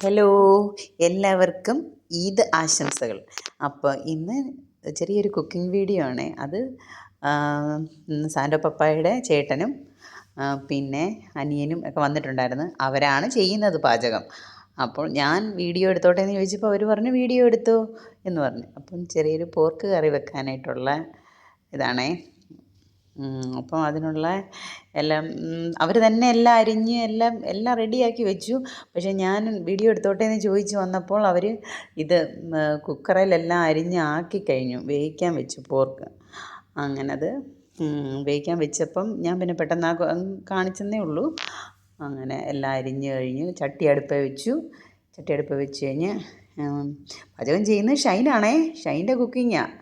Hello, എല്ലാവർക്കും ഈദ് ആശംസകൾ. അപ്പോൾ ഇന്ന് ചെറിയൊരു കുക്കിംഗ് വീഡിയോ ആണ്. അത് സാൻഡോ പപ്പായുടെ ചേട്ടനും പിന്നെ അനിയനും ഒക്കെ വന്നിട്ടുണ്ടായിരുന്നു. അവരാണ് ചെയ്യുന്നത് പാചകം. അപ്പോൾ ഞാൻ വീഡിയോ എടുത്തോട്ടെ എന്ന് ചോദിച്ചപ്പോൾ അവർ പറഞ്ഞു വീഡിയോ എടുത്തോ എന്ന് പറഞ്ഞു. അപ്പം ചെറിയൊരു പോർക്ക് കറി വെക്കാനായിട്ടുള്ള ഇതാണേ. അപ്പം അതിനുള്ള എല്ലാം അവർ തന്നെ എല്ലാം അരിഞ്ഞ് എല്ലാം റെഡിയാക്കി വെച്ചു. പക്ഷേ ഞാൻ വീഡിയോ എടുത്തോട്ടെ എന്ന് ചോദിച്ച് വന്നപ്പോൾ അവർ ഇത് കുക്കറിലെല്ലാം അരിഞ്ഞ് ആക്കി കഴിഞ്ഞു, വേവിക്കാൻ വെച്ചു പോർക്ക്. അങ്ങനെ അത് വേവിക്കാൻ വെച്ചപ്പം ഞാൻ പിന്നെ പെട്ടെന്ന് കാണിച്ചെന്നേ ഉള്ളൂ. അങ്ങനെ എല്ലാം അരിഞ്ഞ് കഴിഞ്ഞ് ചട്ടി അടുപ്പേ വെച്ചു. ചട്ടി അടുപ്പേ വെച്ച് കഴിഞ്ഞ് പാചകം ചെയ്യുന്നത് ഷൈനാണേ. ഷൈൻ്റെ കുക്കിങ്ങാണ്.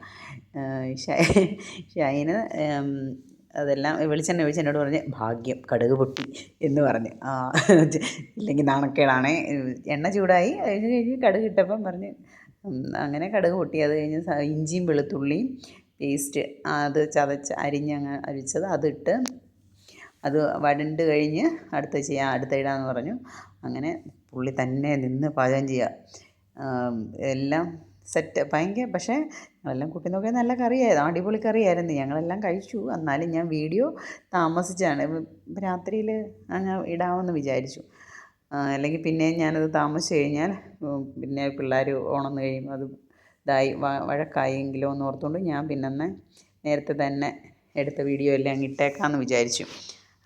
ഷൈന് അതെല്ലാം വെളിച്ചെണ്ണ ഒഴിച്ച് എന്നോട് പറഞ്ഞ് ഭാഗ്യം കടുക് പൊട്ടി എന്ന് പറഞ്ഞ്. ഇല്ലെങ്കിൽ നാണക്കേടാണേ. എണ്ണ ചൂടായി അതിന് കഴിഞ്ഞ് കടുക് ഇട്ടപ്പം പറഞ്ഞ് അങ്ങനെ കടുക് പൊട്ടി. അത് കഴിഞ്ഞ് ഇഞ്ചിയും വെളുത്തുള്ളിയും പേസ്റ്റ് അത് അരിച്ചത് അതിട്ട് അത് വഴണ്ട് കഴിഞ്ഞ് അടുത്ത ഇടാമെന്ന് പറഞ്ഞു. അങ്ങനെ പുള്ളി തന്നെ നിന്ന് പാചകം ചെയ്യുക. എല്ലാം സെറ്റ് ഭയങ്കര. പക്ഷേ ഞങ്ങളെല്ലാം കൂട്ടി നോക്കിയാൽ നല്ല കറിയായിരുന്നു, അടിപൊളി കറിയായിരുന്നു. ഞങ്ങളെല്ലാം കഴിച്ചു. എന്നാലും ഞാൻ വീഡിയോ താമസിച്ചാണ്. രാത്രിയിൽ അങ്ങ് ഇടാമെന്ന് വിചാരിച്ചു. അല്ലെങ്കിൽ പിന്നെ ഞാനത് താമസിച്ച് കഴിഞ്ഞാൽ പിന്നെ പിള്ളേർ ഉണർന്ന് കഴിയുമ്പോൾ അത് വഴക്കായെങ്കിലോ എന്ന് ഓർത്തുകൊണ്ട് ഞാൻ പിന്നെ നേരത്തെ തന്നെ എടുത്ത വീഡിയോ എല്ലാം അങ്ങ് ഇട്ടേക്കാമെന്ന് വിചാരിച്ചു.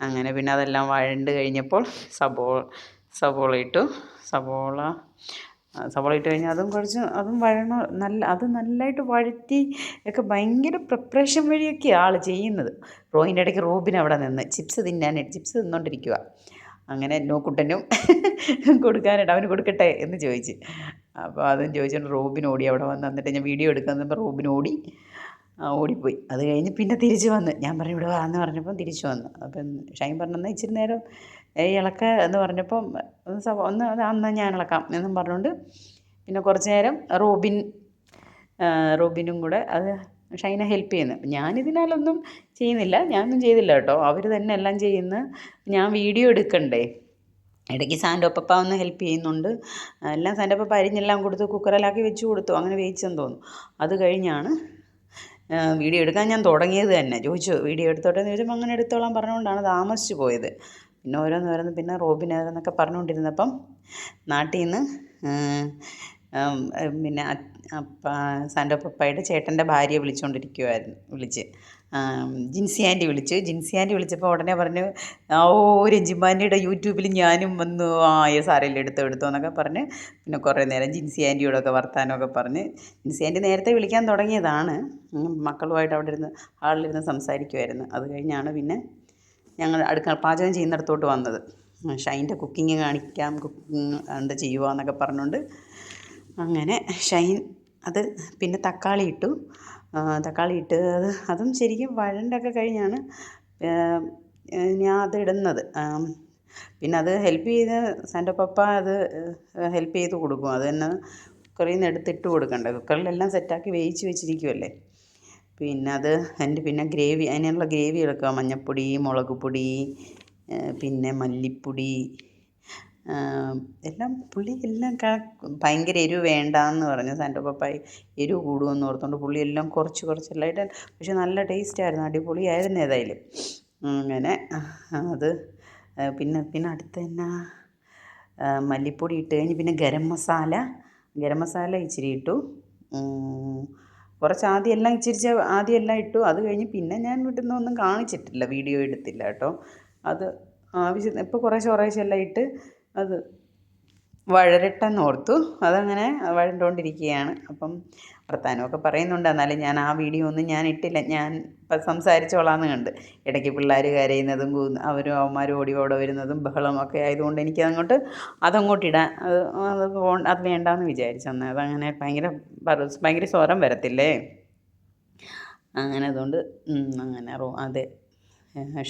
അങ്ങനെ പിന്നെ അതെല്ലാം വഴണ്ട് കഴിഞ്ഞപ്പോൾ സബോള ഇട്ടു. സവോള ഇട്ട് കഴിഞ്ഞാൽ അതും നല്ലതായിട്ട് വഴറ്റി ഒക്കെ ഭയങ്കര പ്രിപ്പറേഷൻ വഴിയൊക്കെയാണ് ആൾ ചെയ്യുന്നത്. റോയിൻ്റെ ഇടയ്ക്ക് റോബിൻ അവിടെ നിന്ന് ചിപ്സ് തിന്നുകൊണ്ടിരിക്കുക. അങ്ങനെ നോക്കുട്ടനും കൊടുക്കാനായിട്ട് അവന് കൊടുക്കട്ടെ എന്ന് ചോദിച്ച്. അപ്പോൾ അതും ചോദിച്ചുകൊണ്ട് റോബിൻ ഓടി അവിടെ വന്ന്. എന്നിട്ട് ഞാൻ വീഡിയോ എടുക്കുന്നപ്പോൾ റോബിൻ ഓടിപ്പോയി. അത് കഴിഞ്ഞ് പിന്നെ തിരിച്ച് വന്ന് ഞാൻ പറഞ്ഞു ഇവിടെ വാന്ന് പറഞ്ഞപ്പം തിരിച്ചു വന്നു. അപ്പം ഷൈൻ പറഞ്ഞെന്നാൽ ഇച്ചിരി നേരം ഇളക്കുക എന്ന് പറഞ്ഞപ്പം എന്നാൽ ഞാൻ ഇളക്കാം എന്നും പറഞ്ഞുകൊണ്ട് പിന്നെ കുറച്ച് നേരം റോബിനും കൂടെ അത് ഷൈനെ ഹെൽപ്പ് ചെയ്യുന്നത്. ഞാനിതിനാലൊന്നും ചെയ്യുന്നില്ല, ഞാനൊന്നും ചെയ്തില്ല കേട്ടോ. അവർ തന്നെ എല്ലാം ചെയ്യുന്ന. ഞാൻ വീഡിയോ എടുക്കണ്ടേ. ഇടയ്ക്ക് സാൻഡോ പപ്പ ഒന്ന് ഹെൽപ്പ് ചെയ്യുന്നുണ്ട്. എല്ലാം സാൻഡോ പപ്പ അരിഞ്ഞെല്ലാം കൊടുത്ത് കുക്കറിലാക്കി വെച്ച് കൊടുത്തു. അങ്ങനെ വേവിച്ചെന്ന് തോന്നുന്നു. അത് കഴിഞ്ഞാണ് വീഡിയോ എടുക്കാൻ ഞാൻ തുടങ്ങിയത് തന്നെ. ചോദിച്ചു വീഡിയോ എടുത്തോട്ടെ എന്ന് ചോദിച്ചപ്പോൾ അങ്ങനെ എടുത്തോളാൻ പറഞ്ഞുകൊണ്ടാണ് താമസിച്ച് പോയത്. പിന്നെ ഓരോന്ന് പിന്നെ റോബിനേന്നൊക്കെ പറഞ്ഞുകൊണ്ടിരുന്നപ്പം നാട്ടിൽ നിന്ന് പിന്നെ സാൻഡോ പപ്പായുടെ ചേട്ടൻ്റെ ഭാര്യയെ വിളിച്ച് ജിൻസി ആൻറ്റി വിളിച്ചപ്പോൾ ഉടനെ പറഞ്ഞു രഞ്ജിമാൻ്റിയുടെ യൂട്യൂബിൽ ഞാനും വന്നു. സാരമില്ല എടുത്തോ എന്നൊക്കെ പറഞ്ഞ് പിന്നെ കുറേ നേരം ജിൻസി ആൻറ്റിയോടൊക്കെ വർത്താനമൊക്കെ പറഞ്ഞ്. ജിൻസി ആൻറ്റി നേരത്തെ വിളിക്കാൻ തുടങ്ങിയതാണ്. മക്കളുമായിട്ട് അവിടെ ഹാളിലിരുന്ന് സംസാരിക്കുമായിരുന്നു. അത് കഴിഞ്ഞാണ് പിന്നെ ഞങ്ങൾ പാചകം ചെയ്യുന്നിടത്തോട്ട് വന്നത്. ഷൈൻ്റെ കുക്കിങ് കാണിക്കാം, കുക്കിങ് എന്താ ചെയ്യുക എന്നൊക്കെ പറഞ്ഞുകൊണ്ട് അങ്ങനെ ഷൈൻ അത് പിന്നെ തക്കാളി ഇട്ട് അതും ശരിക്കും വഴണ്ടൊക്കെ കഴിഞ്ഞാണ് ഞാൻ അത് ഇടുന്നത്. പിന്നെ അത് ഹെൽപ്പ് ചെയ്ത് സാൻഡോ പപ്പ അത് ഹെൽപ്പ് ചെയ്ത് കൊടുക്കും. അത് തന്നെ കുക്കറിൽ നിന്ന് എടുത്തിട്ട് കൊടുക്കണ്ടേ. കുക്കറിലെല്ലാം സെറ്റാക്കി വേവിച്ച് വെച്ചിരിക്കുമല്ലേ. പിന്നെ അത് പിന്നെ അതിനുള്ള ഗ്രേവി എടുക്കുക. മഞ്ഞൾപ്പൊടി, മുളക് പൊടി, പിന്നെ മല്ലിപ്പൊടി പുള്ളി എല്ലാം ഭയങ്കര എരിവ് വേണ്ടാന്ന് പറഞ്ഞു. സാൻഡോ പപ്പായി എരിവ് കൂടുമെന്ന് ഓർത്തുകൊണ്ട് പുള്ളി എല്ലാം കുറച്ചെല്ലാം ഇട്ട്. പക്ഷെ നല്ല ടേസ്റ്റായിരുന്നു, അടിപൊളിയായിരുന്നു ഏതായാലും. അങ്ങനെ അത് പിന്നെ അടുത്ത് തന്നെ മല്ലിപ്പൊടി ഇട്ട് കഴിഞ്ഞ് പിന്നെ ഗരം മസാല ഇച്ചിരി ഇട്ടു. കുറച്ച് ആദ്യം എല്ലാം ഇട്ടു. അത് കഴിഞ്ഞ് പിന്നെ ഞാൻ വീട്ടിൽ കാണിച്ചിട്ടില്ല, വീഡിയോ എടുത്തില്ല കേട്ടോ. അത് ഇപ്പോൾ കുറേശ്ശെ എല്ലാം ഇട്ട് അത് വഴരട്ടെന്ന് ഓർത്തു. അതങ്ങനെ വഴണ്ടുകൊണ്ടിരിക്കുകയാണ്. അപ്പം വർത്താനമൊക്കെ പറയുന്നുണ്ട്. എന്നാലും ഞാൻ ആ വീഡിയോ ഒന്നും ഞാൻ ഇട്ടില്ല. ഞാൻ ഇപ്പം സംസാരിച്ചോളാമെന്ന് കണ്ട്. ഇടയ്ക്ക് പിള്ളേർ കരയുന്നതും അവന്മാരും ഓടി വരുന്നതും ബഹളമൊക്കെ ആയതുകൊണ്ട് അതങ്ങോട്ട് ഇടാൻ അത് വേണ്ടാന്ന് വിചാരിച്ചു. എന്നാൽ അതങ്ങനെ ഭയങ്കര സ്വരം വരത്തില്ലേ. അങ്ങനെ അതുകൊണ്ട് അങ്ങനെ അത്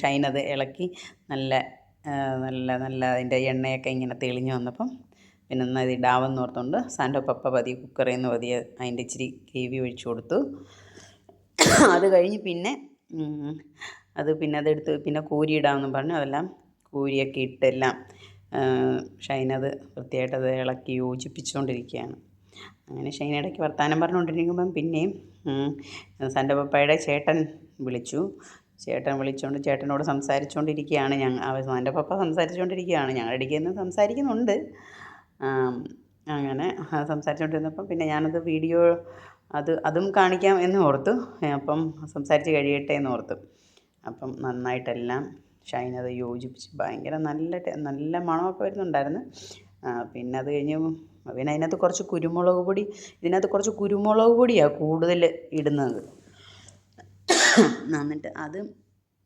ഷൈനത് ഇളക്കി നല്ല അതിൻ്റെ എണ്ണയൊക്കെ ഇങ്ങനെ തെളിഞ്ഞ് വന്നപ്പം പിന്നെ ഇത് ഇടാമെന്ന് ഓർത്തുകൊണ്ട് സാൻഡോ പപ്പ കുക്കറിൽ നിന്ന് അതിൻ്റെ ഇച്ചിരി ഗ്രേവി ഒഴിച്ചു കൊടുത്തു. അത് കഴിഞ്ഞ് പിന്നെ അതെടുത്ത് പിന്നെ കോരി ഇടാമെന്ന് പറഞ്ഞു. അതെല്ലാം കോരിയൊക്കെ ഇട്ടെല്ലാം ഷൈൻ അത് വൃത്തിയായിട്ടത് ഇളക്കി യോജിപ്പിച്ചുകൊണ്ടിരിക്കുകയാണ്. അങ്ങനെ ഷൈൻ ഇടയ്ക്ക് വർത്തമാനം പറഞ്ഞുകൊണ്ടിരിക്കുമ്പം പിന്നെയും സൻ്റെ പപ്പായുടെ ചേട്ടൻ വിളിച്ചു. ചേട്ടൻ വിളിച്ചുകൊണ്ട് ചേട്ടനോട് സംസാരിച്ചുകൊണ്ടിരിക്കുകയാണ്. സൻ്റെ പപ്പ സംസാരിച്ചുകൊണ്ടിരിക്കുകയാണ്, ഞങ്ങളുടെ ഇടയ്ക്ക് നിന്ന് സംസാരിക്കുന്നുണ്ട്. അങ്ങനെ സംസാരിച്ചുകൊണ്ടിരുന്നപ്പം പിന്നെ ഞാനത് വീഡിയോ അതും കാണിക്കാം എന്ന് ഓർത്തു. അപ്പം സംസാരിച്ച് കഴിയട്ടെ എന്ന് ഓർത്തു. അപ്പം നന്നായിട്ടെല്ലാം ഷൈൻ അത് യോജിപ്പിച്ച് ഭയങ്കര നല്ല മണമൊക്കെ വരുന്നുണ്ടായിരുന്നു. പിന്നെ അത് കഴിഞ്ഞ് പിന്നെ ഇതിനകത്ത് കുറച്ച് കുരുമുളക് പൊടിയാണ് കൂടുതൽ ഇടുന്നത്. എന്നിട്ട് അത്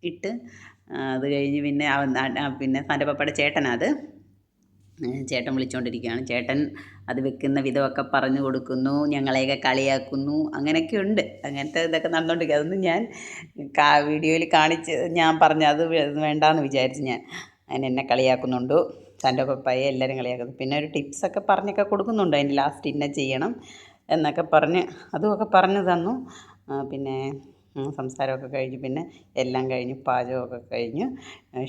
ഇട്ട് അത് കഴിഞ്ഞ് പിന്നെ സൻ്റെ പപ്പയുടെ ചേട്ടൻ വിളിച്ചുകൊണ്ടിരിക്കുകയാണ്. ചേട്ടൻ അത് വെക്കുന്ന വിധമൊക്കെ പറഞ്ഞു കൊടുക്കുന്നു, ഞങ്ങളെയൊക്കെ കളിയാക്കുന്നു, അങ്ങനെയൊക്കെ ഉണ്ട്. അങ്ങനത്തെ ഇതൊക്കെ നടന്നുകൊണ്ടിരിക്കുക. അതൊന്നും ഞാൻ വീഡിയോയിൽ ഞാൻ പറഞ്ഞു അത് വേണ്ടാന്ന് വിചാരിച്ച് ഞാൻ. അതിന് എന്നെ കളിയാക്കുന്നുണ്ട്, സൻ്റെ പപ്പായെ എല്ലാവരും കളിയാക്കുന്നു. പിന്നെ ഒരു ടിപ്സൊക്കെ പറഞ്ഞൊക്കെ കൊടുക്കുന്നുണ്ട്, അതിൻ്റെ ലാസ്റ്റ് ഇന്ന ചെയ്യണം എന്നൊക്കെ പറഞ്ഞ് അതുമൊക്കെ പറഞ്ഞു തന്നു. പിന്നെ സംസാരമൊക്കെ കഴിഞ്ഞ് പിന്നെ എല്ലാം കഴിഞ്ഞ് പാചകമൊക്കെ കഴിഞ്ഞ്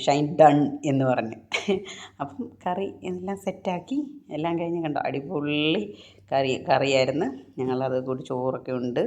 ഷൈൻ ഡൺ എന്ന് പറഞ്ഞ് അപ്പം കറി എല്ലാം സെറ്റാക്കി എല്ലാം കഴിഞ്ഞ് കണ്ടോ, അടിപൊളി കറിയായിരുന്നു. ഞങ്ങളത് കൂടി ചോറൊക്കെ ഉണ്ട്